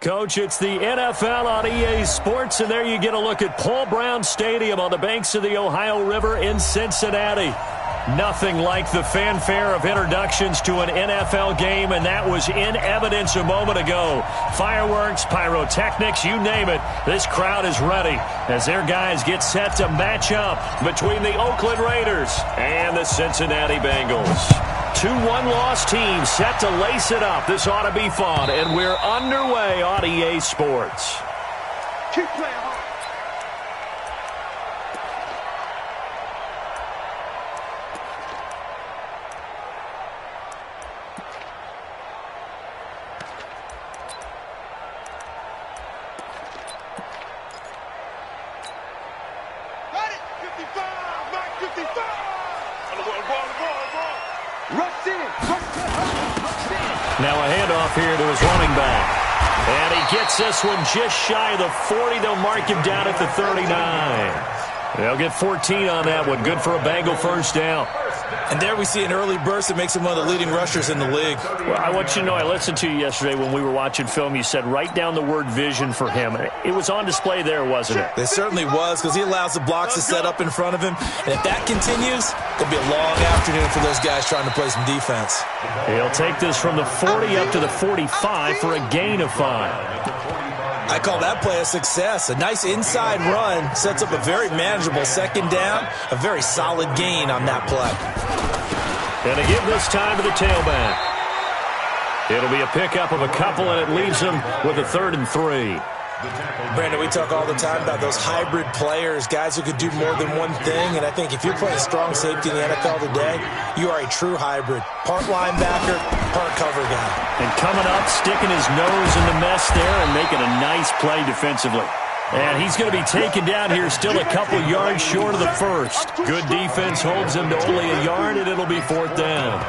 Coach. It's the NFL on EA Sports, and there you get a look at Paul Brown Stadium on the banks of the Ohio River in Cincinnati. Nothing like the fanfare of introductions to an NFL game, and that was in evidence a moment ago. Fireworks, pyrotechnics, you name it. This crowd is ready as their guys get set to match up between the Oakland Raiders and the Cincinnati Bengals. Two one-loss teams set to lace it up. This ought to be fun, and we're underway on EA Sports. Keep playing hard. Now a handoff here to his running back. And he gets this one just shy of the 40. They'll mark him down at the 39. They'll get 14 on that one. Good for a Bengal first down. And there we see an early burst that makes him one of the leading rushers in the league. Well, I want you to know, I listened to you yesterday when we were watching film. You said write down the word vision for him. It was on display there, wasn't it? It certainly was, because he allows the blocks to set up in front of him. And if that continues, it'll be a long afternoon for those guys trying to play some defense. He'll take this from the 40 up to the 45 for a gain of 5. I call that play a success. A nice inside run sets up a very manageable second down, a very solid gain on that play. And to give this time to the tailback. It'll be a pickup of a couple, and it leaves them with a 3rd and 3. Brandon, we talk all the time about those hybrid players, guys who could do more than one thing, and I think if you're playing strong safety in the NFL today, you are a true hybrid. Part linebacker, part cover guy. And coming up, sticking his nose in the mess there and making a nice play defensively. And he's going to be taken down here still a couple yards short of the first. Good defense holds him to only a yard, and it'll be 4th down.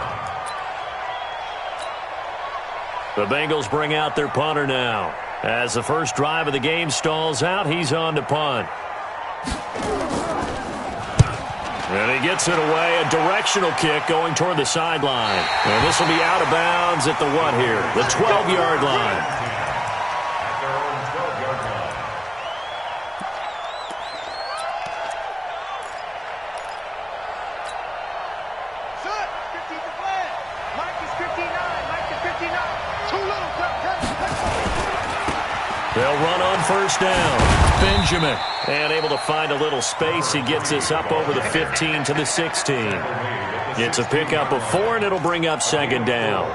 The Bengals bring out their punter now. As the first drive of the game stalls out, he's on to punt. And he gets it away, a directional kick going toward the sideline. And this will be out of bounds at the what here? The 12-yard line. They'll run on first down. Benjamin. And able to find a little space. He gets this up over the 15 to the 16. It's a pickup of 4, and it'll bring up 2nd down.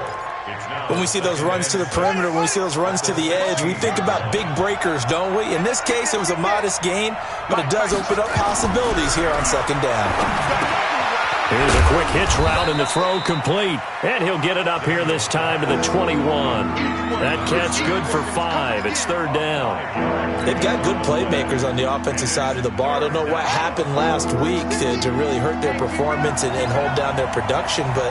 When we see those runs to the perimeter, when we see those runs to the edge, we think about big breakers, don't we? In this case, it was a modest gain, but it does open up possibilities here on 2nd down. Here's a quick hitch route, and the throw complete. And he'll get it up here this time to the 21. That catch good for 5. It's 3rd down. They've got good playmakers on the offensive side of the ball. I don't know what happened last week to really hurt their performance and hold down their production, but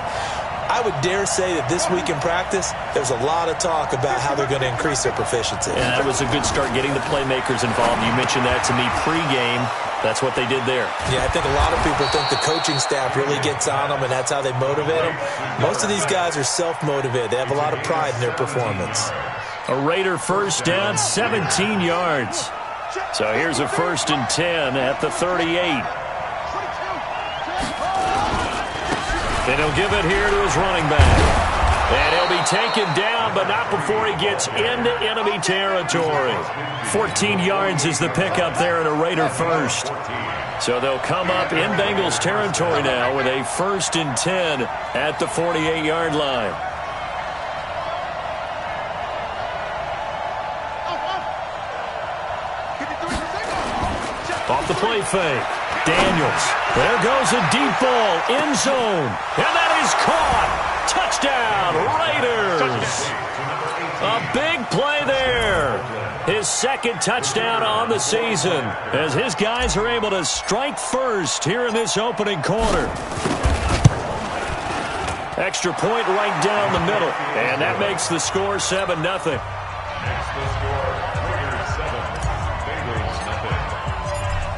I would dare say that this week in practice, there's a lot of talk about how they're going to increase their proficiency. Yeah, that was a good start getting the playmakers involved. You mentioned that to me pregame. That's what they did there. Yeah, I think a lot of people think the coaching staff really gets on them, and that's how they motivate them. Most of these guys are self-motivated. They have a lot of pride in their performance. A Raider first down, 17 yards. So here's a 1st and 10 at the 38. And he'll give it here to his running back. And he'll be taken down, but not before he gets into enemy territory. 14 yards is the pickup there in a Raider first. So they'll come up in Bengals territory now with a 1st and 10 at the 48-yard line. Off the play fake. Daniels. There goes a deep ball. End zone. And that is caught. Touchdown, Raiders. A big play there. His 2nd touchdown on the season as his guys are able to strike first here in this opening quarter. Extra point right down the middle. And that makes the score 7-0.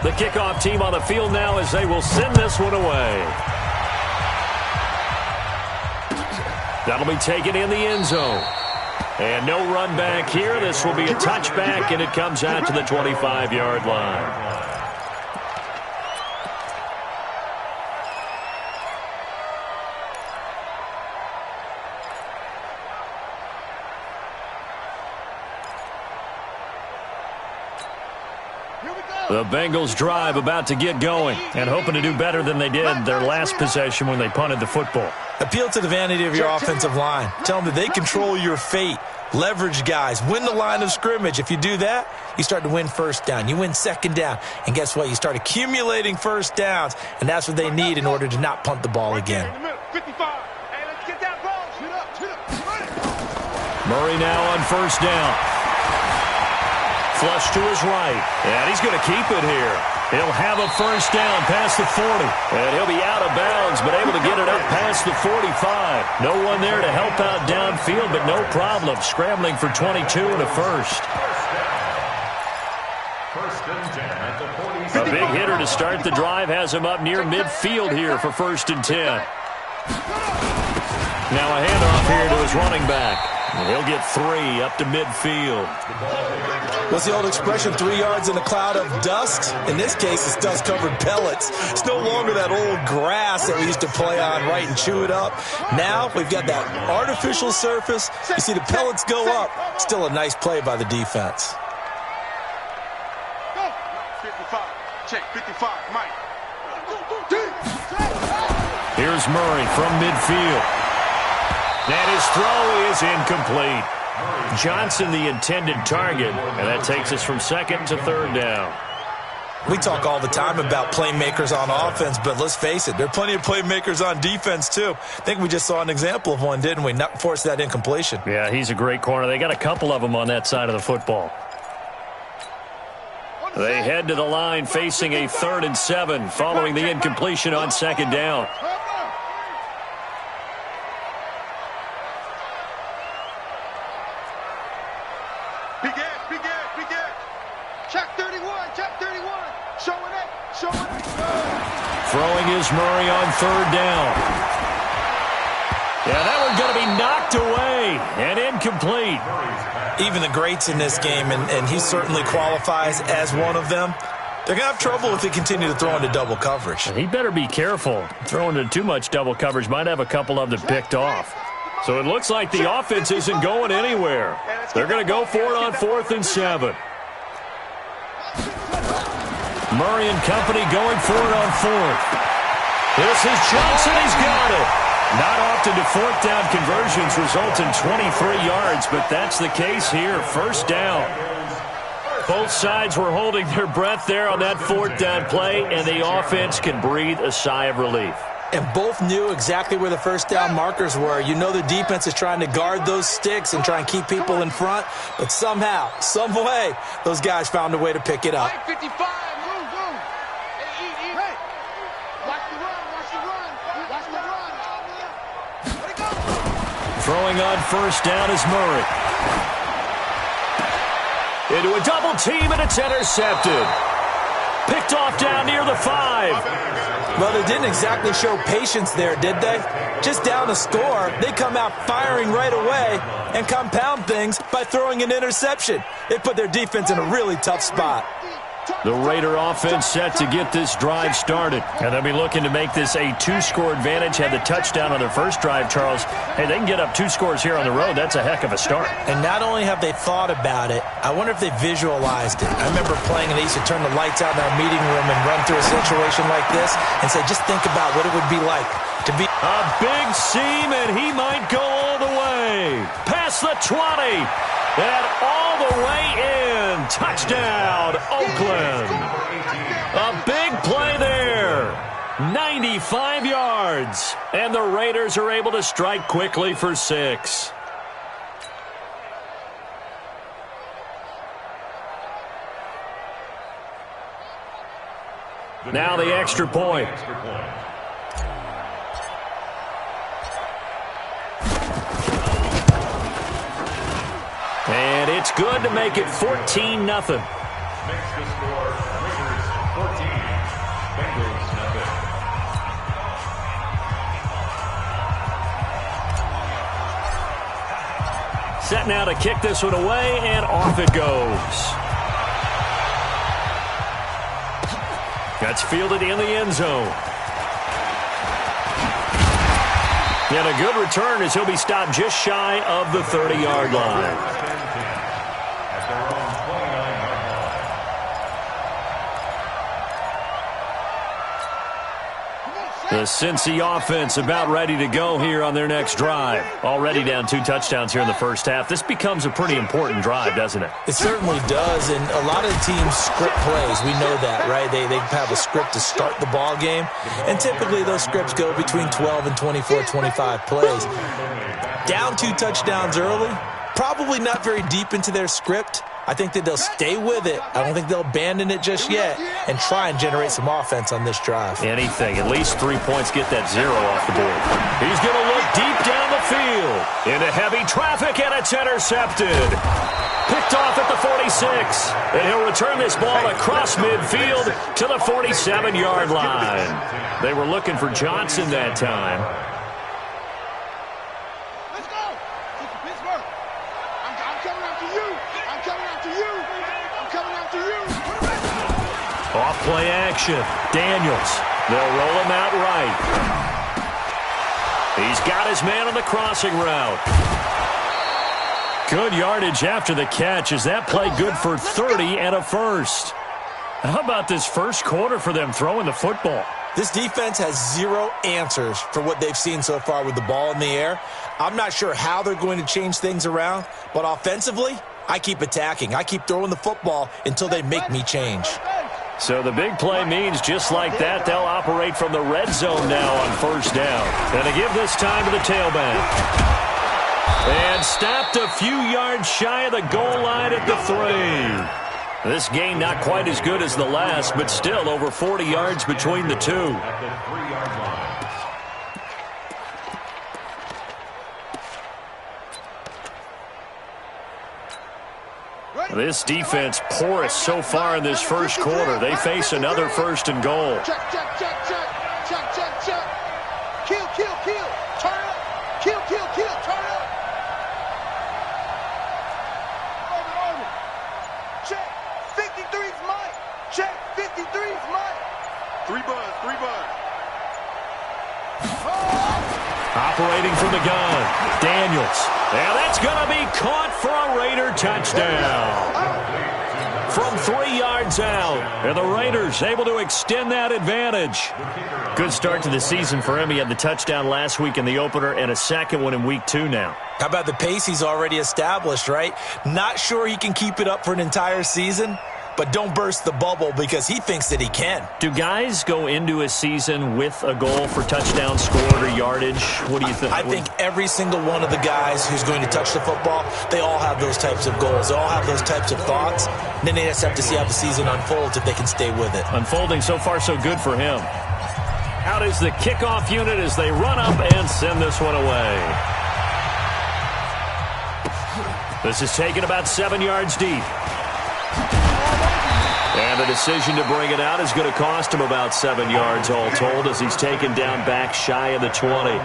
The kickoff team on the field now as they will send this one away. That'll be taken in the end zone. And no run back here. This will be a touchback, and it comes out to the 25-yard line. The Bengals drive about to get going and hoping to do better than they did their last possession when they punted the football. Appeal to the vanity of your offensive line. Tell them that they control your fate. Leverage guys. Win the line of scrimmage. If you do that, you start to win first down. You win second down. And guess what? You start accumulating first downs, and that's what they need in order to not punt the ball again. Murray now on first down. Flush to his right, and he's going to keep it here. He'll have a first down past the 40, and he'll be out of bounds, but able to get it up past the 45. No one there to help out downfield, but no problem. Scrambling for 22 and a first. A big hitter to start the drive has him up near midfield here for 1st and 10. Now a handoff here to his running back. And he'll get 3 up to midfield. What's the old expression, 3 yards in a cloud of dust? In this case, it's dust-covered pellets. It's no longer that old grass that we used to play on, right, and chew it up. Now we've got that artificial surface. You see the pellets go up. Still a nice play by the defense. 55. Check 55. Mike. Here's Murray from midfield. And his throw is incomplete. Johnson the intended target, and that takes us from 2nd to 3rd down. We talk all the time about playmakers on offense, but let's face it, there are plenty of playmakers on defense too. I think we just saw an example of one, didn't we? Not force that incompletion. Yeah, he's a great corner. They got a couple of them on that side of the football. They head to the line facing a 3rd and 7 following the incompletion on 2nd down. Throwing is Murray on 3rd down. Yeah, that one's going to be knocked away and incomplete. Even the greats in this game, and he certainly qualifies as one of them, they're going to have trouble if they continue to throw into double coverage. He better be careful. Throwing into too much double coverage might have a couple of them picked off. So it looks like the offense isn't going anywhere. They're going to go for it on 4th and 7. Murray and company going for it on 4th. This is Johnson. He's got it. Not often do 4th down conversions result in 23 yards, but that's the case here. 1st down. Both sides were holding their breath there on that 4th down play, and the offense can breathe a sigh of relief. And both knew exactly where the 1st down markers were. You know the defense is trying to guard those sticks and try and keep people in front, but somehow, some way, those guys found a way to pick it up. 55. Throwing on 1st down is Murray. Into a double team, and it's intercepted. Picked off down near the 5. Well, they didn't exactly show patience there, did they? Just down a score, they come out firing right away and compound things by throwing an interception. They put their defense in a really tough spot. The Raider offense set to get this drive started. And they'll be looking to make this a 2-score advantage. Had the touchdown on their first drive, Charles. Hey, they can get up 2 scores here on the road. That's a heck of a start. And not only have they thought about it, I wonder if they visualized it. I remember playing, and they used to turn the lights out in our meeting room and run through a situation like this and say, just think about what it would be like to be. A big seam, and he might go all the way. Past the 20. And all the way in. Touchdown, Oakland. A big play there. 95 yards. And the Raiders are able to strike quickly for 6. Now the extra point. And it's good to make it 14-0. Makes the score Raiders 14, Bengals nothing. Set now to kick this one away, and off it goes. That's fielded in the end zone. And a good return as he'll be stopped just shy of the 30-yard line. The Cincy offense about ready to go here on their next drive. Already down 2 touchdowns here in the first half. This becomes a pretty important drive, doesn't it? It certainly does, and a lot of teams script plays. We know that, right? They have a script to start the ball game, and typically those scripts go between 12 and 24, 25 plays. Down 2 touchdowns early, probably not very deep into their script. I think that they'll stay with it. I don't think they'll abandon it just yet and try and generate some offense on this drive. Anything. At least 3 points get that 0 off the board. He's going to look deep down the field into heavy traffic, and it's intercepted. Picked off at the 46. And he'll return this ball across midfield to the 47-yard line. They were looking for Johnson that time. Off play action. Daniels. They'll roll him out right. He's got his man on the crossing route. Good yardage after the catch. Is that play good for 30 and a first? How about this first quarter for them throwing the football? This defense has 0 answers for what they've seen so far with the ball in the air. I'm not sure how they're going to change things around, but offensively, I keep attacking. I keep throwing the football until they make me change. So the big play means just like that, they'll operate from the red zone now on first down. And to give this time to the tailback. And stopped a few yards shy of the goal line at the 3. This gain not quite as good as the last, but still over 40 yards between the two. This defense porous so far in this first quarter. They face another 1st and goal. Check, check, check, check. Check, check, check. Kill, kill, kill. Turn up. Kill, kill, kill. Turn up. Over. Check. 53's Mike. Check. 53's Mike. 3 buzz. Operating from the gun. Daniels. And that's going to be caught for a Raider touchdown. From 3 yards out. And the Raiders able to extend that advantage. Good start to the season for him. He had the touchdown last week in the opener and a second one in week 2 now. How about the pace he's already established, right? Not sure he can keep it up for an entire season, but don't burst the bubble because he thinks that he can. Do guys go into a season with a goal for touchdown scored or yardage? What do you think? I think every single one of the guys who's going to touch the football, they all have those types of goals. They all have those types of thoughts. And then they just have to see how the season unfolds if they can stay with it. Unfolding so far so good for him. Out is the kickoff unit as they run up and send this one away. This is taken about 7 yards deep. And the decision to bring it out is going to cost him about 7 yards all told as he's taken down back shy of the 20.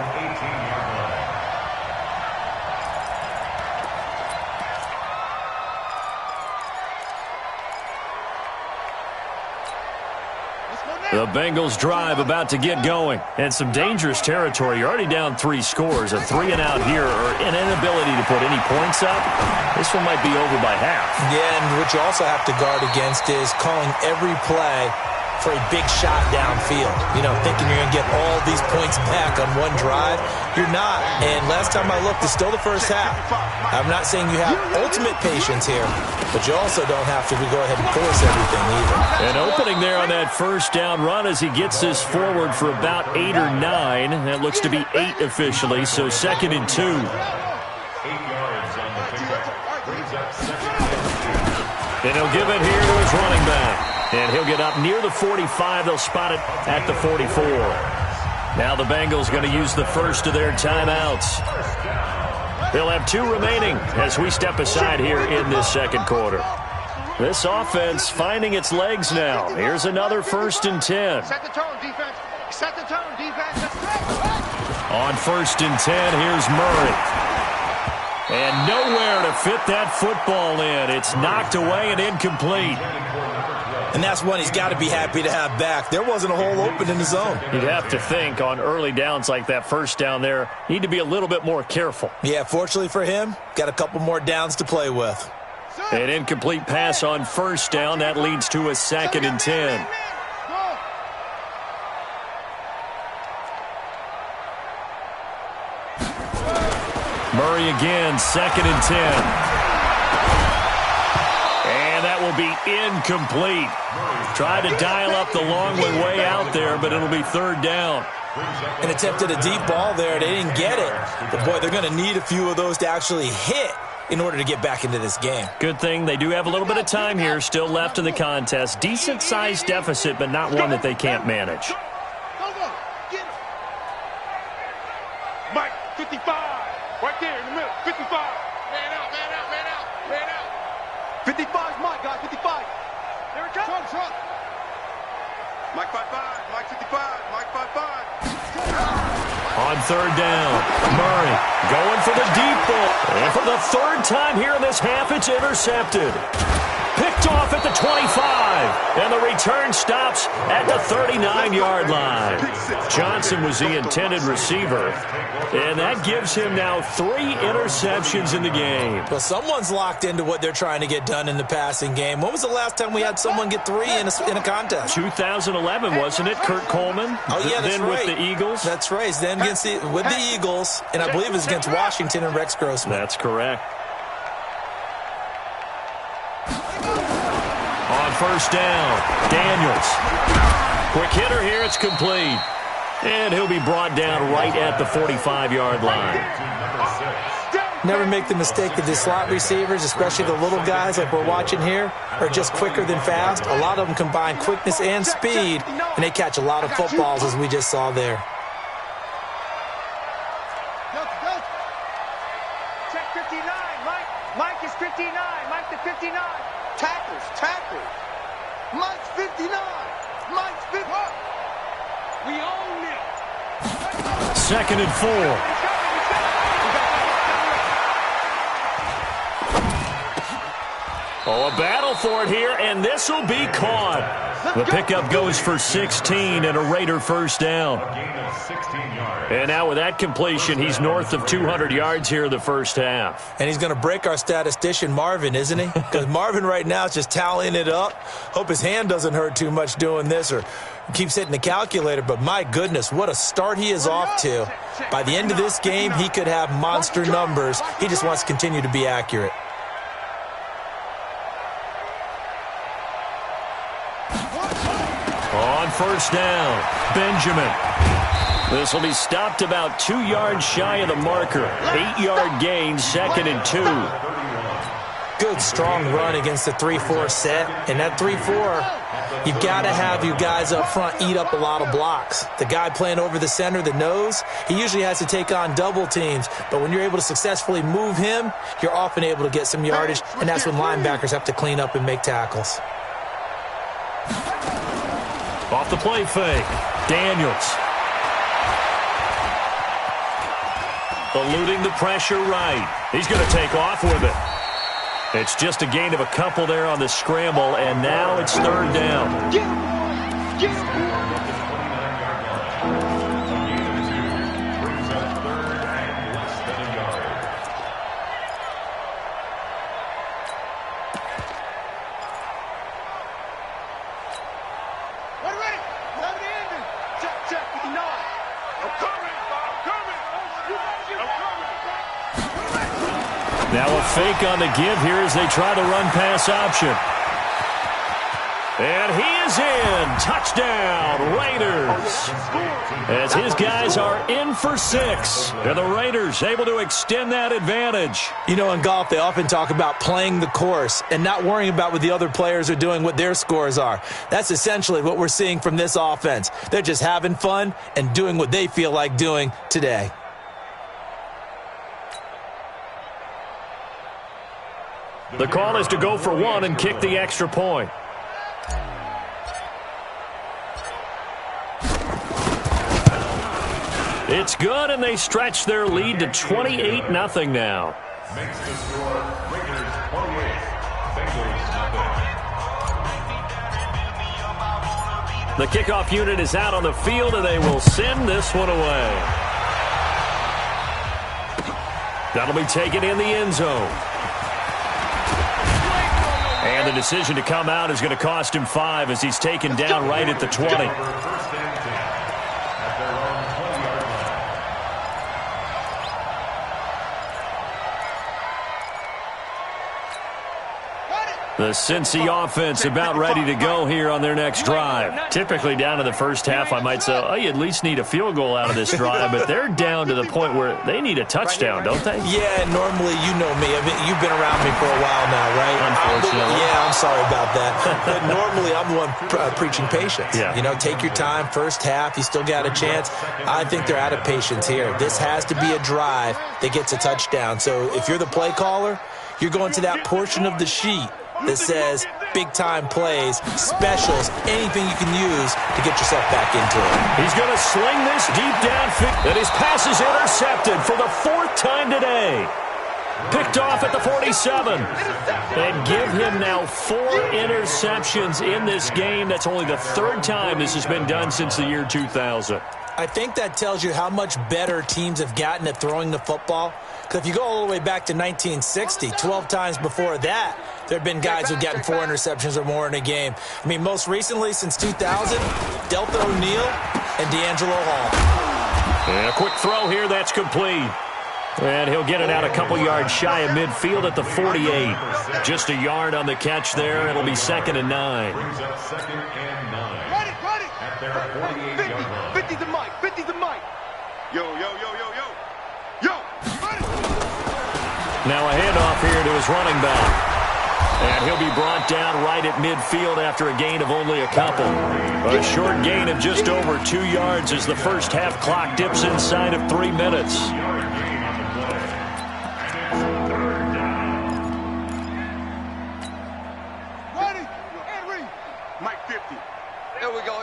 The Bengals drive about to get going. And some dangerous territory. You're already down 3 scores. A 3 and out here or an inability to put any points up. This one might be over by half. Yeah, and what you also have to guard against is calling every play for a big shot downfield. You know, thinking you're going to get all these points back on one drive. You're not. And last time I looked, it's still the first half. I'm not saying you have ultimate patience here, but you also don't have to go ahead and force everything either. An opening there on that first down run as he gets this forward for about 8 or 9. That looks to be 8 officially, so 2nd and 2. 8 yards on the pickup. Brings up 2nd and 2. And he'll give it here to his running back. And he'll get up near the 45. They'll spot it at the 44. Now the Bengals going to use the first of their timeouts. They'll have 2 remaining as we step aside here in this second quarter. This offense finding its legs now. Here's another 1st and 10. Set the tone, defense. Set the tone, defense. On 1st and 10, here's Murray. And nowhere to fit that football in. It's knocked away and incomplete. And that's one he's got to be happy to have back. There wasn't a hole open in the zone. You'd have to think on early downs like that first down there, need to be a little bit more careful. Yeah, fortunately for him, got a couple more downs to play with. An incomplete pass on first down. That leads to a 2nd and 10. Murray again, 2nd and 10. And that will be incomplete. Tried to dial up the long way out there, but it'll be 3rd down. And attempted a deep ball there. They didn't get it. But, boy, they're going to need a few of those to actually hit in order to get back into this game. Good thing they do have a little bit of time here still left in the contest. Decent-sized deficit, but not one that they can't manage. Mike, 55. Right there in the middle. 55. Man out, man out, man out, man out. 55 is Mike, guys. 55. There it comes. Trump. Mike 55. Mike 55. Mike 55. On 3rd down, Murray going for the deep ball. And for the 3rd time here in this half, it's intercepted. Picked off at the 25. And the return stops at the 39-yard line. Johnson was the intended receiver. And that gives him now 3 interceptions in the game. Well, someone's locked into what they're trying to get done in the passing game. When was the last time we had someone get 3 in a contest? 2011, wasn't it? Kurt Coleman? Oh, yeah, that's then right. with the Eagles? That's right. Then with the Eagles, and I believe it was against Washington and Rex Grossman. That's correct. On first down, Daniels. Quick hitter here, it's complete. And he'll be brought down right at the 45-yard line. Never make the mistake that the slot receivers, especially the little guys like we're watching here, are just quicker than fast. A lot of them combine quickness and speed, and they catch a lot of footballs, as we just saw there. Check 59. Mike is 59. Mike the 59. Tackles. Mike's 59. Mike's 50. We own it. 2nd and 4. Oh, a battle for it here, and this will be caught. The pickup goes for 16 and a Raider first down. And now with that completion, he's north of 200 yards here in the first half. And he's going to break our statistician, Marvin, isn't he? Because Marvin right now is just tallying it up. Hope his hand doesn't hurt too much doing this or keeps hitting the calculator. But my goodness, what a start he is off to. By the end of this game, he could have monster numbers. He just wants to continue to be accurate. On first down, Benjamin. This will be stopped about 2 yards shy of the marker. 8-yard gain, 2nd and 2. Good, strong run against the 3-4 set. And that 3-4, you've got to have you guys up front eat up a lot of blocks. The guy playing over the center, the nose, he usually has to take on double teams. But when you're able to successfully move him, you're often able to get some yardage, and that's when linebackers have to clean up and make tackles. Off the play fake, Daniels. Eluding the pressure right. He's going to take off with it. It's just a gain of a couple there on the scramble, and now it's 3rd down. Now a fake on the give here as they try to run pass option. And he is in. Touchdown, Raiders. As his guys are in for 6. And the Raiders able to extend that advantage. You know, in golf, they often talk about playing the course and not worrying about what the other players are doing, what their scores are. That's essentially what we're seeing from this offense. They're just having fun and doing what they feel like doing today. The call is to go for 1 and kick the extra point. It's good, and they stretch their lead to 28-0 now. Makes the score Raiders 28, Bengals nothing. The kickoff unit is out on the field, and they will send this one away. That'll be taken in the end zone. And the decision to come out is going to cost him 5 as he's taken down right at the 20. The Cincy offense about ready to go here on their next drive. Typically down to the first half, I might say, oh, you at least need a field goal out of this drive, but they're down to the point where they need a touchdown, don't they? Yeah, normally, you know me. I mean, you've been around me for a while now, right? Unfortunately. Yeah, I'm sorry about that. But normally, I'm the one preaching patience. Yeah. You know, take your time, first half, you still got a chance. I think they're out of patience here. This has to be a drive that gets a touchdown. So if you're the play caller, you're going to that portion of the sheet that says big-time plays, specials, anything you can use to get yourself back into it. He's going to sling this deep downfield, and his pass is intercepted for the 4th time today. Picked off at the 47. And give him now 4 interceptions in this game. That's only the 3rd time this has been done since the year 2000. I think that tells you how much better teams have gotten at throwing the football. Because if you go all the way back to 1960, 12 times before that, there have been guys who've gotten 4 interceptions or more in a game. I mean, most recently, since 2000, Deltha O'Neal and D'Angelo Hall. And a quick throw here, that's complete. And he'll get it out a couple yards shy of midfield at the 48. Just a yard on the catch there. It'll be 2nd and 9. Brings up 2nd and 9. Ready. At their 48-yard line. 50 to Mike. 50 to Mike. Yo. Ready. Now a handoff here to his running back. And he'll be brought down right at midfield after a gain of only a couple. A short gain of just over 2 yards as the first half clock dips inside of 3 minutes. Ready. And read. Mike 50. Here we go.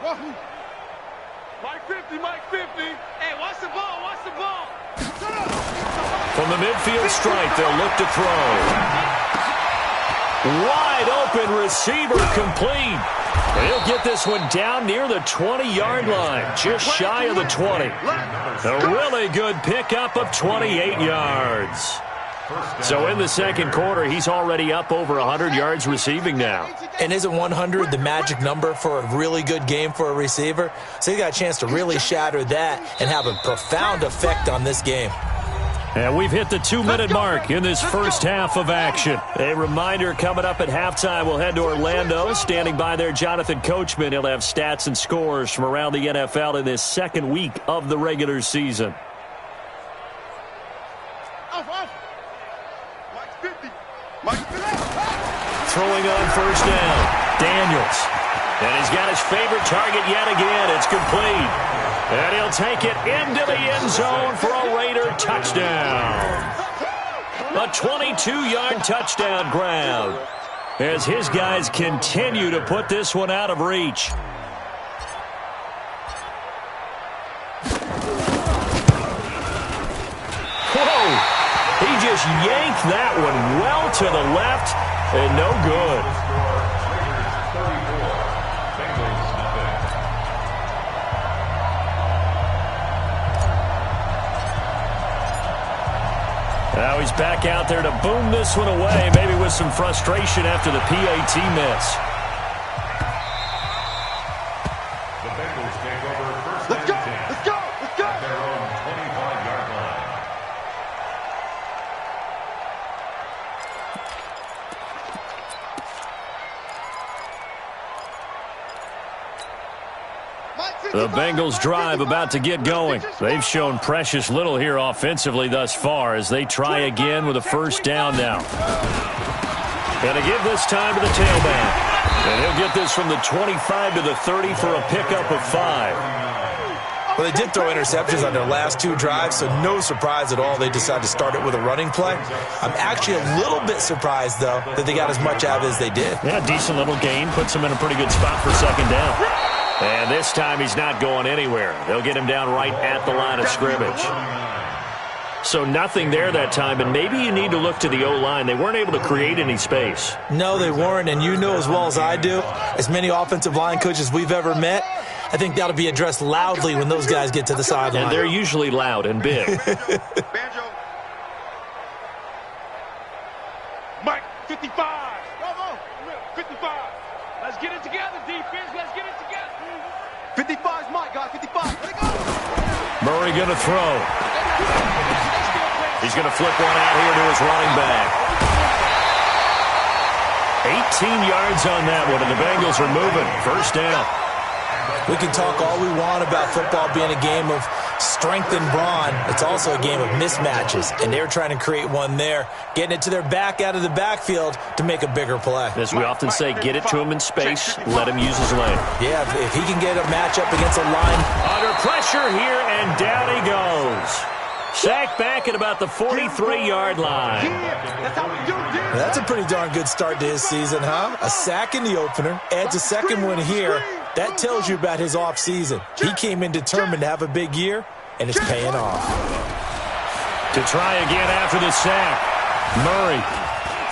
Wahoo. Mike 50. Hey, watch the ball. From the midfield strike, they'll look to throw. Wide open receiver complete. He'll get this one down near the 20-yard line, just shy of the 20. A really good pickup of 28 yards. So in the second quarter, he's already up over 100 yards receiving now. And isn't 100 the magic number for a really good game for a receiver? So he got a chance to really shatter that and have a profound effect on this game. And we've hit the 2-minute mark in this first half of action. A reminder, coming up at halftime, we'll head to Orlando. Standing by there, Jonathan Coachman. He'll have stats and scores from around the NFL in this second week of the regular season. Throwing on first down, Daniels. And he's got his favorite target yet again. It's complete. And he'll take it into the end zone for a Raider touchdown. A 22-yard touchdown grab as his guys continue to put this one out of reach. Whoa! He just yanked that one well to the left and no good. Now he's back out there to boom this one away, maybe with some frustration after the PAT miss. The Bengals take over first and 10. Let's go. At their own 25-yard line. The Bengals drive about to get going. They've shown precious little here offensively thus far as they try again with a first down now. And to give this time to the tailback. And he'll get this from the 25 to the 30 for a pickup of 5. Well, they did throw interceptions on their last 2 drives, so no surprise at all they decided to start it with a running play. I'm actually a little bit surprised, though, that they got as much out of it as they did. Yeah, decent little gain. Puts them in a pretty good spot for second down. And this time he's not going anywhere. They'll get him down right at the line of scrimmage. So nothing there that time, and maybe you need to look to the O-line. They weren't able to create any space. No, they weren't, and you know as well as I do, as many offensive line coaches we've ever met, I think that'll be addressed loudly when those guys get to the sideline. And they're usually loud and big. Banjo. Mike, 55. Bravo. 55. Let's get it together, defense. Let's get it together. 55 is Mike, guys. 55. Let it go. Murray going to throw. He's going to flip one out here to his running back. 18 yards on that one, and the Bengals are moving. First down. We can talk all we want about football being a game of strength and brawn. It's also a game of mismatches, and they're trying to create one there, getting it to their back out of the backfield to make a bigger play. As we often say, get it to him in space, let him use his lane. Yeah, if he can get a matchup against a line. Under pressure here, and down he goes. Sacked back at about the 43-yard line. That's a pretty darn good start to his season, huh? A sack in the opener, adds a second one here. That tells you about his offseason. He came in determined to have a big year, and it's paying off. To try again after the sack. Murray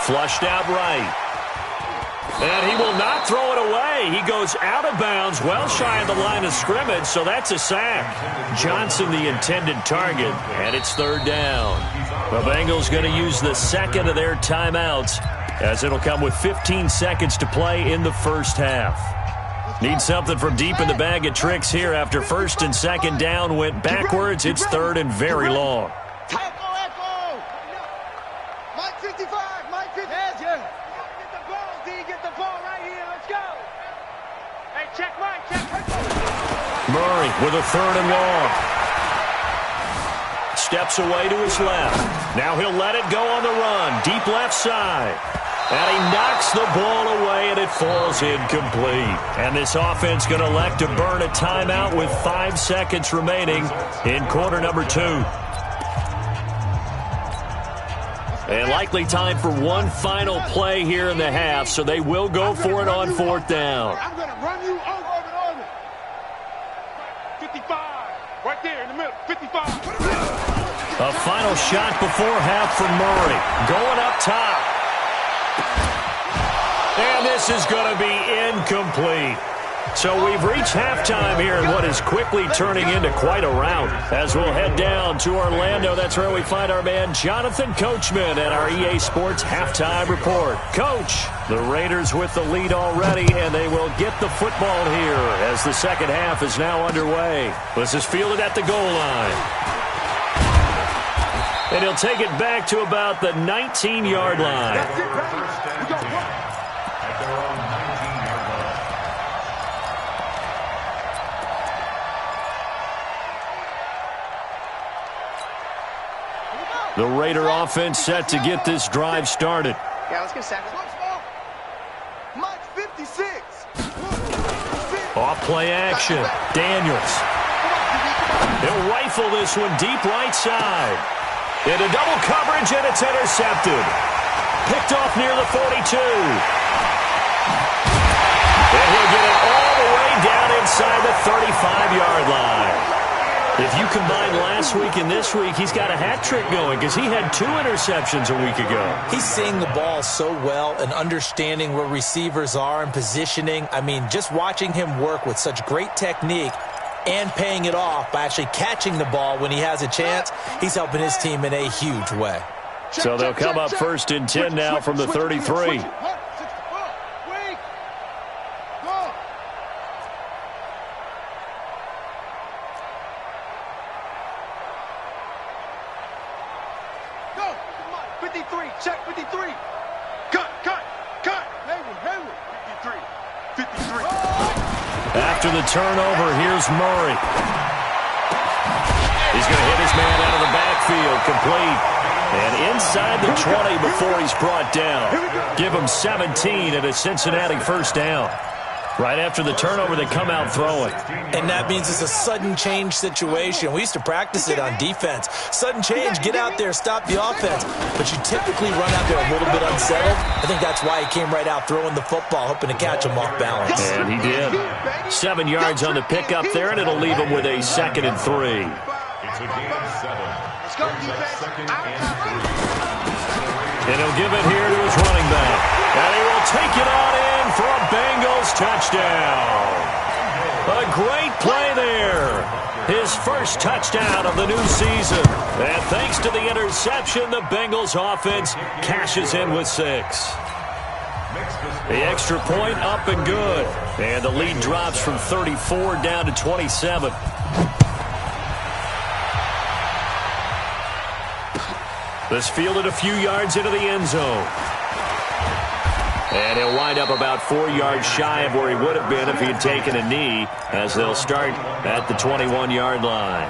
flushed out right. And he will not throw it away. He goes out of bounds, well shy of the line of scrimmage, so that's a sack. Johnson the intended target, and it's third down. The Bengals going to use the second of their timeouts, as it'll come with 15 seconds to play in the first half. Need something from deep in the bag of tricks here after first and second down went backwards. It's third and very long. Echo. Mike 55. Mike 50. Get the ball, D. Get the ball right here. Let's go. Hey, check Mike. Check. Murray with a third and long. Steps away to his left. Now he'll let it go on the run. Deep left side. And he knocks the ball away, and it falls incomplete. And this offense going to elect to burn a timeout with 5 seconds remaining in quarter number 2. And likely time for one final play here in the half, so they will go for it on fourth down. I'm going to run you over. 55. Right there in the middle. 55. A final shot before half from Murray. Going up top. And this is going to be incomplete. So we've reached halftime here in what is quickly turning into quite a rout. As we'll head down to Orlando, that's where we find our man Jonathan Coachman at our EA Sports Halftime Report. Coach, the Raiders with the lead already, and they will get the football here as the second half is now underway. This is fielded at the goal line. And he'll take it back to about the 19-yard line. The Raider offense set to get this drive started. Yeah, let's get second. Mike 56. Off play action. Daniels. He'll rifle this one deep right side. Into double coverage, and it's intercepted. Picked off near the 42. And he'll get it all the way down inside the 35-yard line. If you combine last week and this week, he's got a hat trick going because he had 2 interceptions a week ago. He's seeing the ball so well and understanding where receivers are and positioning. I mean, just watching him work with such great technique and paying it off by actually catching the ball when he has a chance, he's helping his team in a huge way. So they'll come up first and 10 now from the 33. Check 53. Cut. Hayward. 53. After the turnover, here's Murray. He's going to hit his man out of the backfield, complete. And inside the 20 before he's brought down. Give him 17 at a Cincinnati first down. Right after the turnover, they come out throwing. And that means it's a sudden change situation. We used to practice it on defense. Sudden change, get out there, stop the offense. But you typically run out there a little bit unsettled. I think that's why he came right out throwing the football, hoping to catch him off balance. And he did. 7 yards on the pickup there, and it'll leave him with a 2nd and 3. It's a gain of 7. Second and 3. And he'll give it here to his running back. And he will take it on in for a Bengals touchdown. A great play there. His first touchdown of the new season. And thanks to the interception, the Bengals offense cashes in with 6. The extra point up and good. And the lead drops from 34 down to 27. This fielded a few yards into the end zone. And he'll wind up about 4 yards shy of where he would have been if he had taken a knee, as they'll start at the 21-yard line.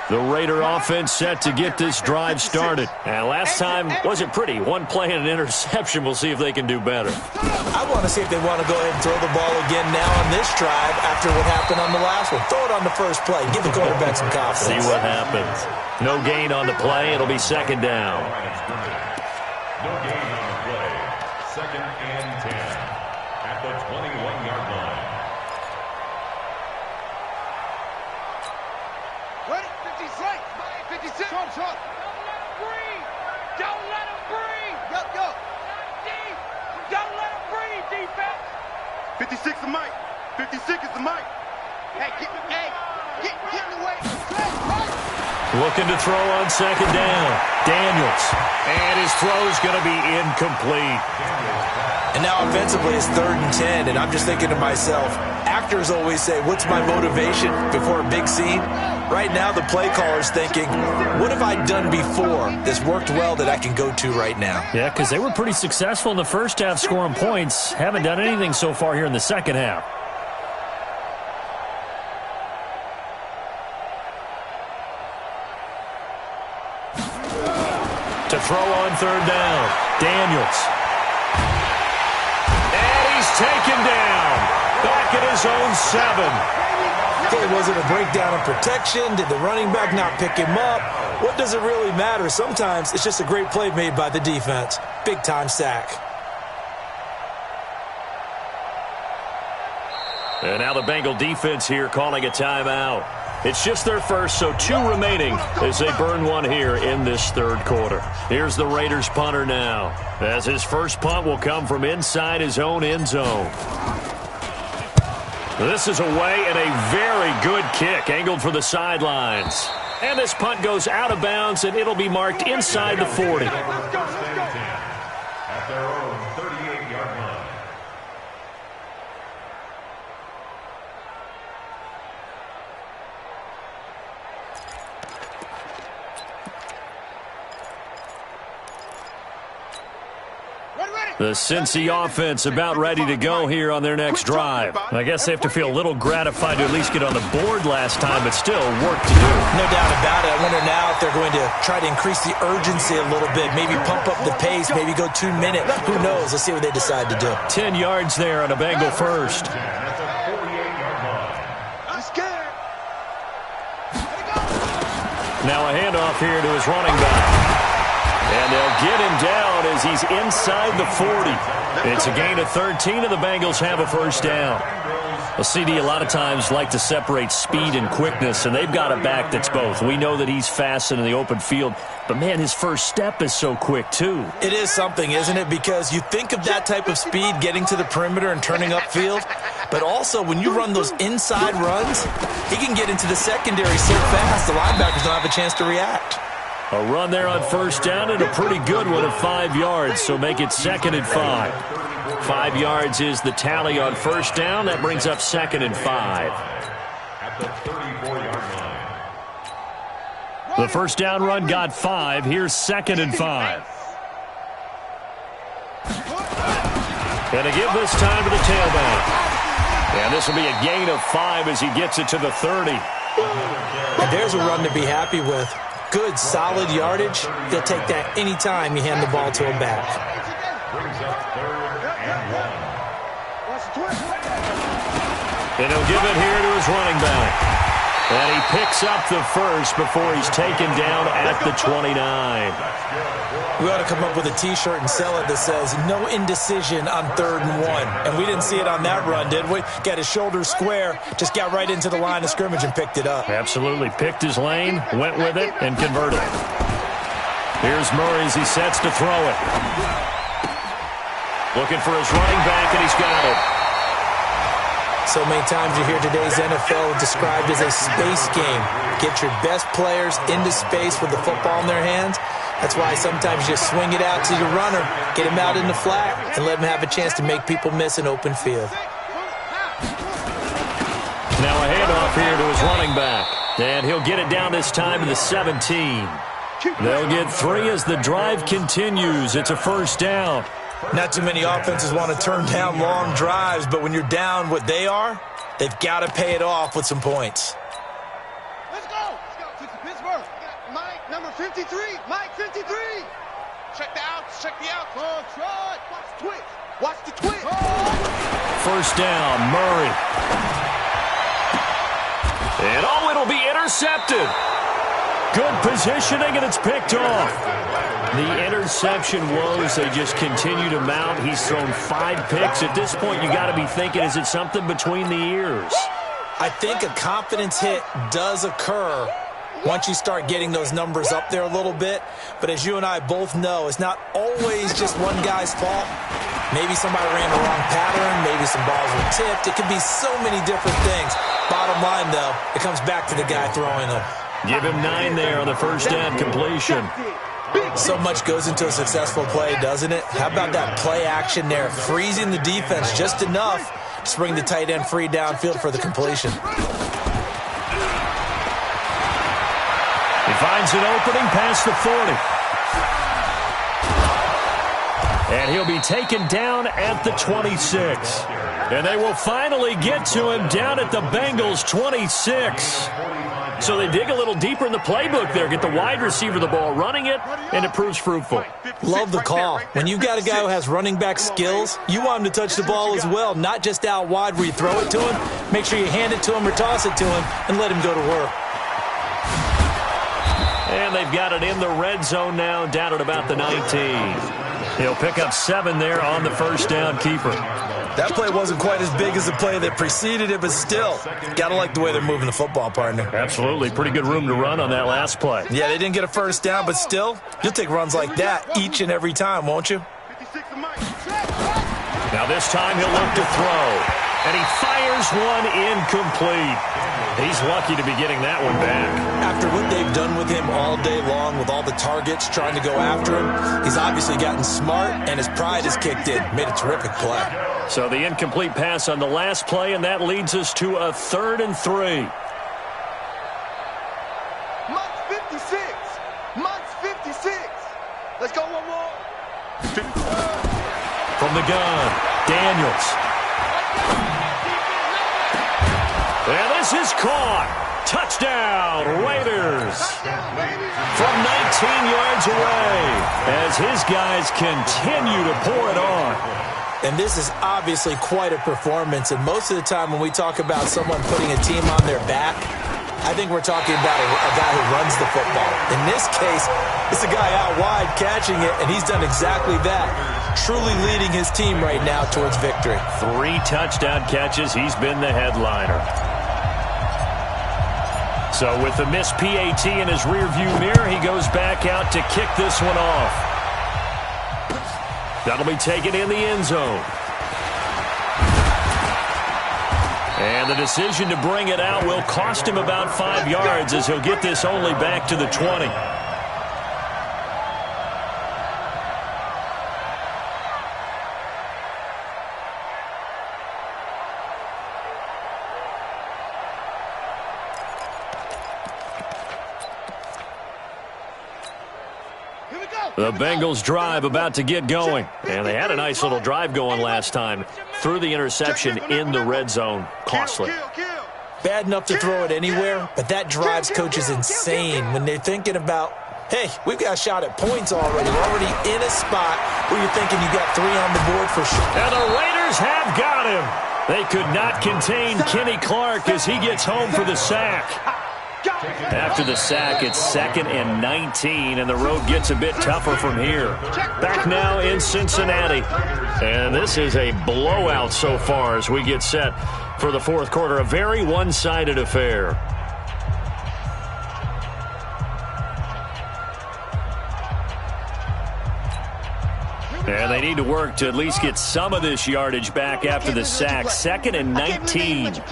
The Raider offense set to get this drive started. And last time wasn't pretty. One play and an interception. We'll see if they can do better. I want to see if they want to go ahead and throw the ball again now on this drive after what happened on the last one. Throw it on the first play. Give the quarterback some confidence. See what happens. No gain on the play. It'll be 2nd down. No gain on the play. 2nd and 10 at the 21-yard line. Ready? 56. 56. Short. Don't let him breathe. Go. Deep. Don't let him breathe, defense. 56 is Mike. 56 is the Mike. Hey, get in the way. Looking to throw on 2nd down. Daniels. And his throw's going to be incomplete. And now offensively it's 3rd and 10, and I'm just thinking to myself, actors always say, what's my motivation before a big scene? Right now the play caller's thinking, what have I done before that's worked well that I can go to right now? Yeah, because they were pretty successful in the first half scoring points. Haven't done anything so far here in the second half. To throw on 3rd down. Daniels. And he's taken down. Back at his own 7. Okay, was it a breakdown in protection? Did the running back not pick him up? What does it really matter? Sometimes it's just a great play made by the defense. Big-time sack. And now the Bengal defense here calling a timeout. It's just their first, so 2 remaining as they burn one here in this 3rd quarter. Here's the Raiders punter now, as his first punt will come from inside his own end zone. This is away and a very good kick, angled for the sidelines. And this punt goes out of bounds, and it'll be marked inside the 40. At their own 38-yard line. The Cincy offense about ready to go here on their next drive. I guess they have to feel a little gratified to at least get on the board last time, but still work to do. No doubt about it. I wonder now if they're going to try to increase the urgency a little bit, maybe pump up the pace, maybe go 2 minutes. Who knows? Let's see what they decide to do. 10 yards there on a Bengal first. Now a handoff here to his running back. And they'll get him down as he's inside the 40. It's a gain of 13, and the Bengals have a first down. A CD a lot of times like to separate speed and quickness, and they've got a back that's both. We know that he's fast in the open field, but, man, his first step is so quick, too. It is something, isn't it? Because you think of that type of speed getting to the perimeter and turning upfield, but also when you run those inside runs, he can get into the secondary so fast the linebackers don't have a chance to react. A run there on first down and a pretty good one of 5 yards, so make it 2nd and 5. 5 yards is the tally on first down. That brings up 2nd and 5. At the 34-yard line. The first down run got 5. Here's 2nd and 5. Going to give this time to the tailback. And this will be a gain of 5 as he gets it to the 30. And there's a run to be happy with. good, solid yardage, you'll take that anytime you hand the ball to a back. Brings up 3rd and 1. And he'll give it here to his running back. And he picks up the first before he's taken down at the 29. We ought to come up with a T-shirt and sell it that says, no indecision on 3rd and 1. And we didn't see it on that run, did we? Got his shoulders square, just got right into the line of scrimmage and picked it up. Absolutely. Picked his lane, went with it, and converted. Here's Murray as he sets to throw it. Looking for his running back, and he's got it. So many times you hear today's NFL described as a space game. Get your best players into space with the football in their hands. That's why sometimes you just swing it out to your runner, get him out in the flat, and let him have a chance to make people miss an open field. Now a handoff here to his running back. And he'll get it down this time to the 17. They'll get 3 as the drive continues. It's a first down. Not too many offenses want to turn down long drives, but when you're down what they are, they've got to pay it off with some points. Let's go. Let's go. Pittsburgh. Mike, number 53. Mike, 53. Check the outs. Check the outs. Oh, try. Watch the twitch. Watch the twitch. First down, Murray. And it'll be intercepted. Good positioning, and it's picked off. The interception woes, they just continue to mount. He's thrown 5 picks. At this point, you got to be thinking, is it something between the ears? I think a confidence hit does occur once you start getting those numbers up there a little bit. But as you and I both know, it's not always just one guy's fault. Maybe somebody ran the wrong pattern. Maybe some balls were tipped. It could be so many different things. Bottom line, though, it comes back to the guy throwing them. Give him 9 there on the first down completion. So much goes into a successful play, doesn't it? How about that play action there? Freezing the defense just enough to bring the tight end free downfield for the completion. He finds an opening past the 40. And he'll be taken down at the 26. And they will finally get to him down at the Bengals 26. So they dig a little deeper in the playbook there, get the wide receiver the ball, running it, and it proves fruitful. Love the call. When you've got a guy who has running back skills, you want him to touch the ball as well, not just out wide where you throw it to him. Make sure you hand it to him or toss it to him and let him go to work. And they've got it in the red zone now, down at about the 19. He'll pick up 7 there on the first down keeper. That play wasn't quite as big as the play that preceded it, but still, got to like the way they're moving the football, partner. Absolutely. Pretty good room to run on that last play. Yeah, they didn't get a first down, but still, you'll take runs like that each and every time, won't you? Now this time he'll look to throw, and he fires one incomplete. He's lucky to be getting that one back. After what they've done with him all day long, with all the targets trying to go after him, he's obviously gotten smart, and his pride has kicked in. Made a terrific play. So the incomplete pass on the last play, and that leads us to a 3rd and 3. Mike's 56. Mike's 56. Let's go one more. From the gun, Daniels. And this is caught. Touchdown, Raiders. From 19 yards away as his guys continue to pour it on. And this is obviously quite a performance. And most of the time when we talk about someone putting a team on their back, I think we're talking about a guy who runs the football. In this case, it's a guy out wide catching it, and he's done exactly that. Truly leading his team right now towards victory. 3 touchdown catches. He's been the headliner. So with the missed PAT in his rearview mirror, he goes back out to kick this one off. That'll be taken in the end zone. And the decision to bring it out will cost him about 5 yards as he'll get this only back to the 20. The Bengals drive about to get going. And they had a nice little drive going last time. Threw the interception in the red zone. Costly. bad enough to throw it anywhere, but that drives coaches insane when they're thinking about, hey, we've got a shot at points already. We're already in a spot where you're thinking you got 3 on the board for sure. And the Raiders have got him. They could not contain Kenny Clark as he gets home for the sack. After the sack, it's 2nd and 19, and the road gets a bit tougher from here. Back now in Cincinnati. And this is a blowout so far as we get set for the fourth quarter. A very one-sided affair. And they need to work to at least get some of this yardage back after the sack. 2nd and 19. Kill.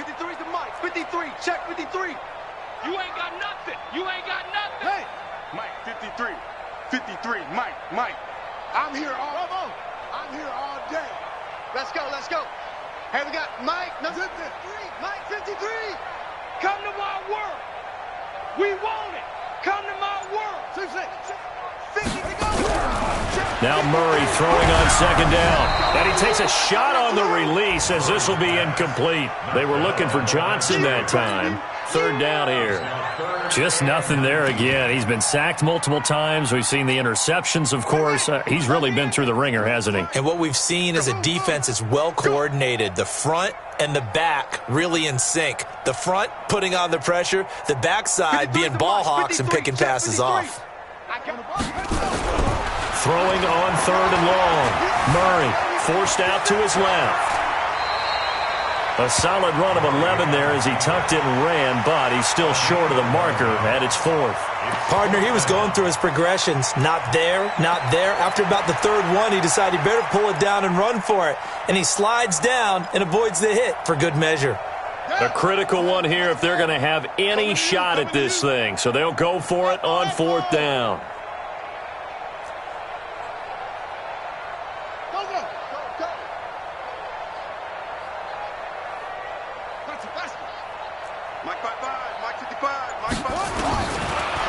53's the Mike. 53. Check 53. You ain't got nothing. Hey. Mike, 53. 53. Mike. I'm here all day. Let's go. Hey, we got Mike, number 53. Mike, 53. Come to my work. We want it. Come to my work. 50 to go. Now Murray throwing on 2nd down. And he takes a shot on the release as this will be incomplete. They were looking for Johnson that time. 3rd down here. Just nothing there again. He's been sacked multiple times. We've seen the interceptions, of course. He's really been through the ringer, hasn't he? And what we've seen is a defense that's well coordinated. The front and the back really in sync. The front putting on the pressure. The backside being ball hawks and picking passes off. Throwing on 3rd and long. Murray forced out to his left. A solid run of 11 there as he tucked it and ran, but he's still short of the marker at its 4th. Partner, he was going through his progressions. Not there. After about the 3rd one, he decided he better pull it down and run for it. And he slides down and avoids the hit for good measure. A critical one here if they're going to have any shot at this thing. So they'll go for it on 4th down.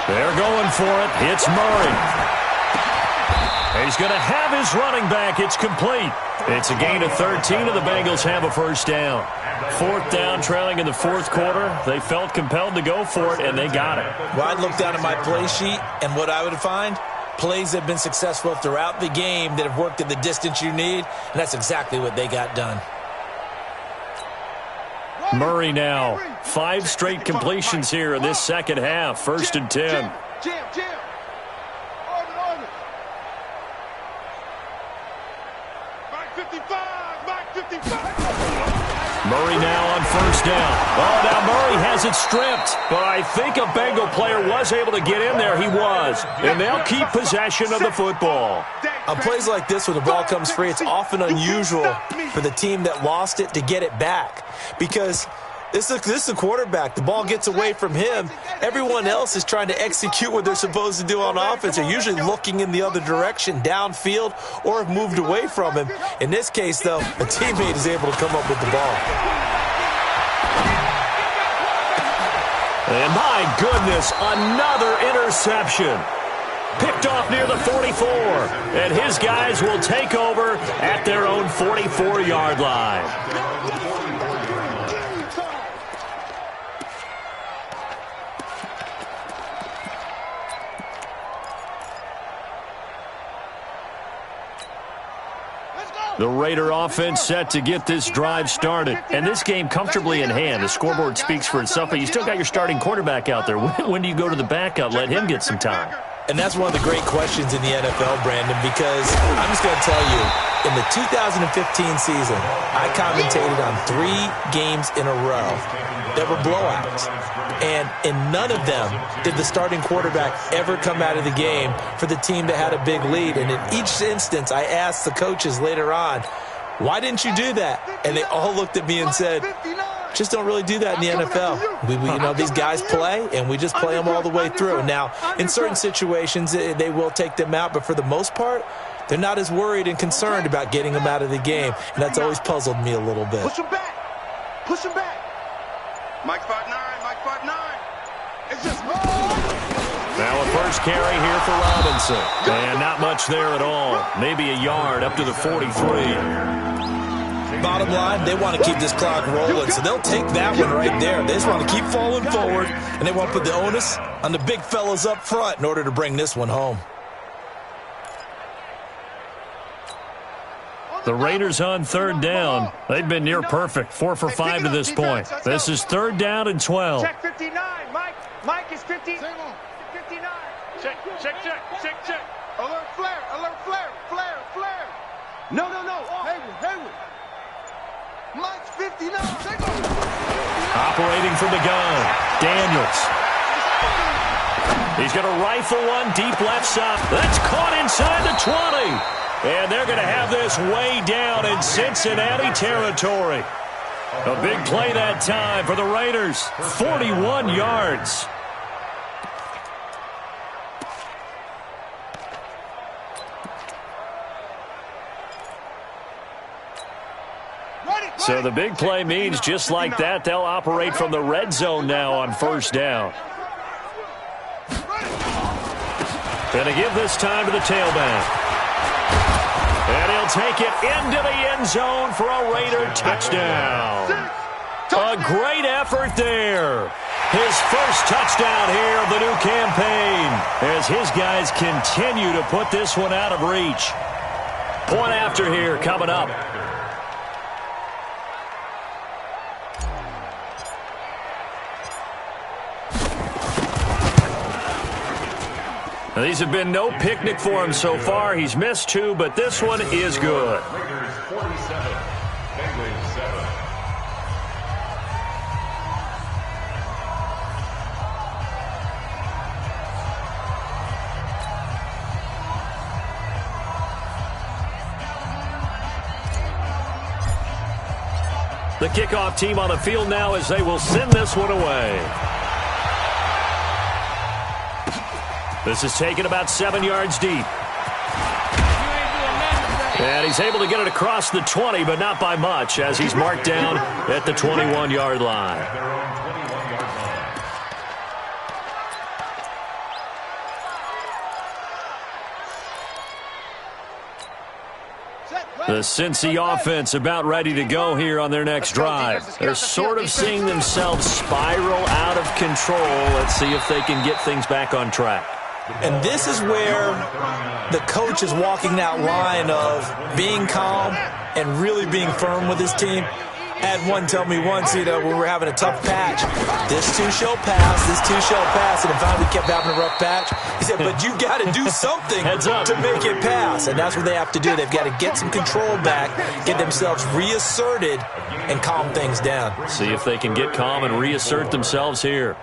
They're going for it. It's Murray. He's going to have his running back. It's complete. It's a gain of 13, and the Bengals have a 1st down. 4th down, trailing in the 4th quarter. They felt compelled to go for it, and they got it. Well, I'd look down at my play sheet, and what I would find, plays have been successful throughout the game that have worked at the distance you need, and that's exactly what they got done. Murray now, 5 straight completions here in this second half. 1st and 10. Jam. Orbit. Mike 55. Murray now on 1st down. Oh, now Murray has it stripped. But I think a Bengal player was able to get in there. He was. And they'll keep possession of the football. On plays like this where the ball comes free, it's often unusual for the team that lost it to get it back. Because this is a quarterback. The ball gets away from him. Everyone else is trying to execute what they're supposed to do on offense. They're usually looking in the other direction, downfield, or have moved away from him. In this case, though, a teammate is able to come up with the ball. And my goodness, another interception. Picked off near the 44. And his guys will take over at their own 44-yard line. The Raider offense set to get this drive started. And this game comfortably in hand. The scoreboard speaks for itself, but you still got your starting quarterback out there. When do you go to the backup? Let him get some time. And that's one of the great questions in the NFL, Brandon, because I'm just going to tell you, in the 2015 season, I commentated on 3 games in a row that were blowouts. And in none of them did the starting quarterback ever come out of the game for the team that had a big lead. And in each instance, I asked the coaches later on, why didn't you do that? And they all looked at me and said, just don't really do that in the NFL. These guys play, and we just play them all the way through. Now, in certain situations, they will take them out, but for the most part, they're not as worried and concerned about getting them out of the game, and that's always puzzled me a little bit. Push him back. Mike 5'9", Mike 5'9". It's just now a first carry here for Robinson. And not much there at all. Maybe a yard up to the 43. bottom line, they want to keep this clock rolling, so they'll take that one right there. They just want to keep falling forward, and they want to put the onus on the big fellas up front in order to bring this one home. The Raiders on third down. They've been near perfect, 4 for 5 to this point. This is third down and 12. Check 59, Mike. Mike is 59. Check. Alert flare. No. Hayward. Mike's 59. Operating from the gun, Daniels. He's going to rifle one deep left side. That's caught inside the 20. And they're going to have this way down in Cincinnati territory. A big play that time for the Raiders. 41 yards. So the big play means just like that, they'll operate from the red zone now on first down. Going to give this time to the tailback. And he'll take it into the end zone for a Raider touchdown. A great effort there. His first touchdown here of the new campaign as his guys continue to put this one out of reach. Point after here coming up. Now, these have been no picnic for him so far. He's missed 2, but this one is good. Raiders 47, Bengals 7. The kickoff team on the field now as they will send this one away. This is taken about 7 yards deep. And he's able to get it across the 20, but not by much, as he's marked down at the 21-yard line. The Cincy offense about ready to go here on their next drive. They're sort of seeing themselves spiral out of control. Let's see if they can get things back on track. And this is where the coach is walking that line of being calm and really being firm with his team. Had one tell me once, when we were having a tough patch, this too shall pass, and if we kept having a rough patch, he said, but you got to do something to make it pass, and that's what they have to do. They've got to get some control back, get themselves reasserted, and calm things down. See if they can get calm and reassert themselves here.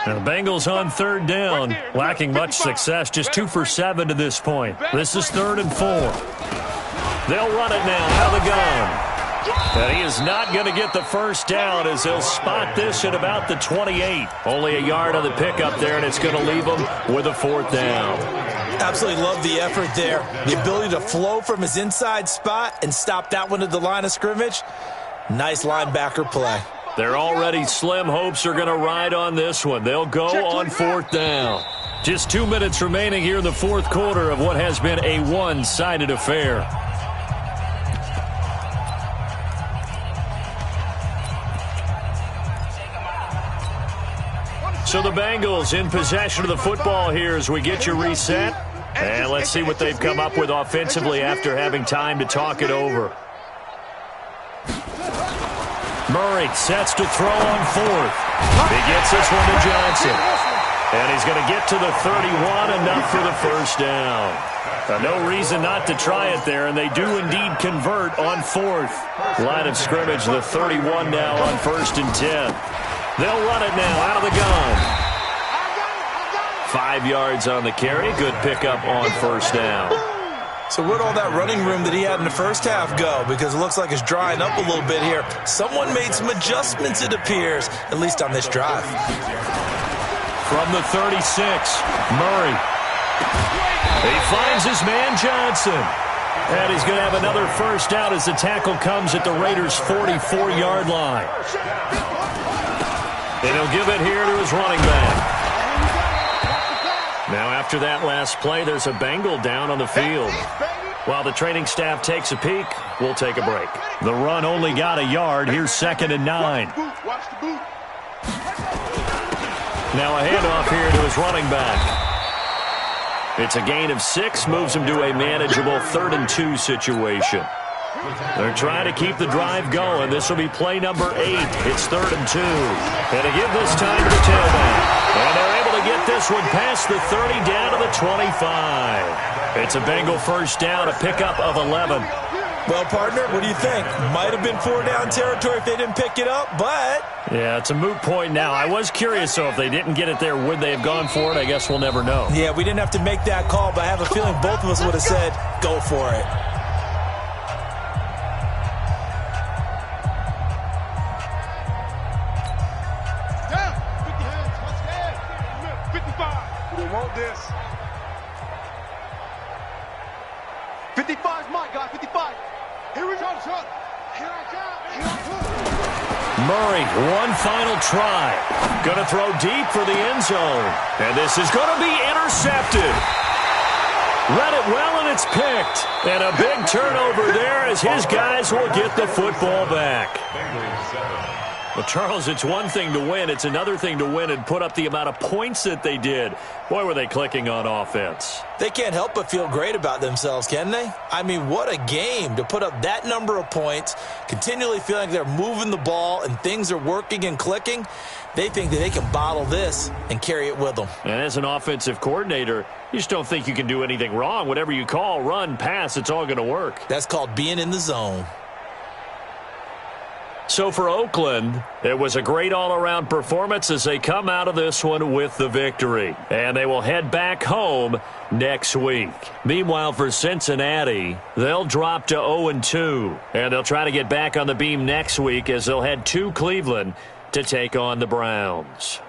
And the Bengals on third down, lacking much success, just 2 for 7 to this point. This is 3rd and 4. They'll run it now out of the gun. And he is not going to get the first down as they'll spot this at about the 28. Only a yard on the pickup there, and it's going to leave him with a 4th down. Absolutely love the effort there. The ability to flow from his inside spot and stop that one at the line of scrimmage. Nice linebacker play. They're already slim hopes are going to ride on this one. They'll go on 4th down. Just 2 minutes remaining here in the 4th quarter of what has been a one-sided affair. So the Bengals in possession of the football here as we get you reset. And let's see what they've come up with offensively after having time to talk it over. Murray sets to throw on 4th. He gets this one to Johnson. And he's going to get to the 31, enough for the first down. No reason not to try it there, and they do indeed convert on 4th. Line of scrimmage, the 31 now on 1st and 10. They'll run it now out of the gun. 5 yards on the carry. Good pickup on 1st down. So where'd all that running room that he had in the first half go? Because it looks like it's drying up a little bit here. Someone made some adjustments, it appears, at least on this drive. From the 36, Murray. He finds his man Johnson. And he's going to have another first down as the tackle comes at the Raiders' 44-yard line. And he'll give it here to his running back. Now, after that last play, there's a Bengal down on the field. While the training staff takes a peek, we'll take a break. The run only got a yard. Here's 2nd and 9. Now a handoff here to his running back. It's a gain of 6, moves him to a manageable 3rd and 2 situation. They're trying to keep the drive going. This will be play number 8. It's 3rd and 2. And to give this time to the tailback. And they're able to get this one past the 30 down to the 25. It's a Bengal first down, a pickup of 11. Well, partner, what do you think? Might have been 4-down territory if they didn't pick it up, but... Yeah, it's a moot point now. I was curious, so if they didn't get it there, would they have gone for it? I guess we'll never know. Yeah, we didn't have to make that call, but I have a feeling both of us would have said, go for it. We want this. 55 is my guy, 55. Here we go, son. Here I come. Murray, one final try. Going to throw deep for the end zone. And this is going to be intercepted. Read it well, and it's picked. And a big turnover there as his guys will get the football back. Well, Charles, it's one thing to win. It's another thing to win and put up the amount of points that they did. Boy, were they clicking on offense. They can't help but feel great about themselves, can they? I mean, what a game to put up that number of points, continually feeling like they're moving the ball and things are working and clicking. They think that they can bottle this and carry it with them. And as an offensive coordinator, you just don't think you can do anything wrong. Whatever you call, run, pass, it's all going to work. That's called being in the zone. So for Oakland, it was a great all-around performance as they come out of this one with the victory. And they will head back home next week. Meanwhile, for Cincinnati, they'll drop to 0-2. And they'll try to get back on the beam next week as they'll head to Cleveland to take on the Browns.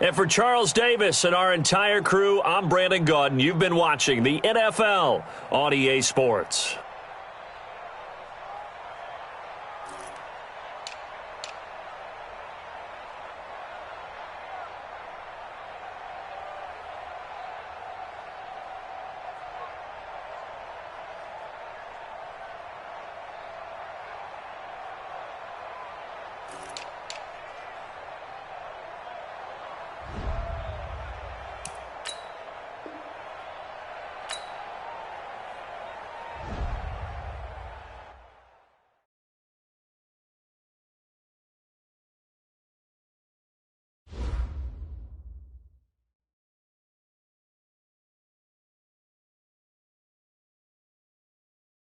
And for Charles Davis and our entire crew, I'm Brandon Gaudin. You've been watching the NFL on EA Sports.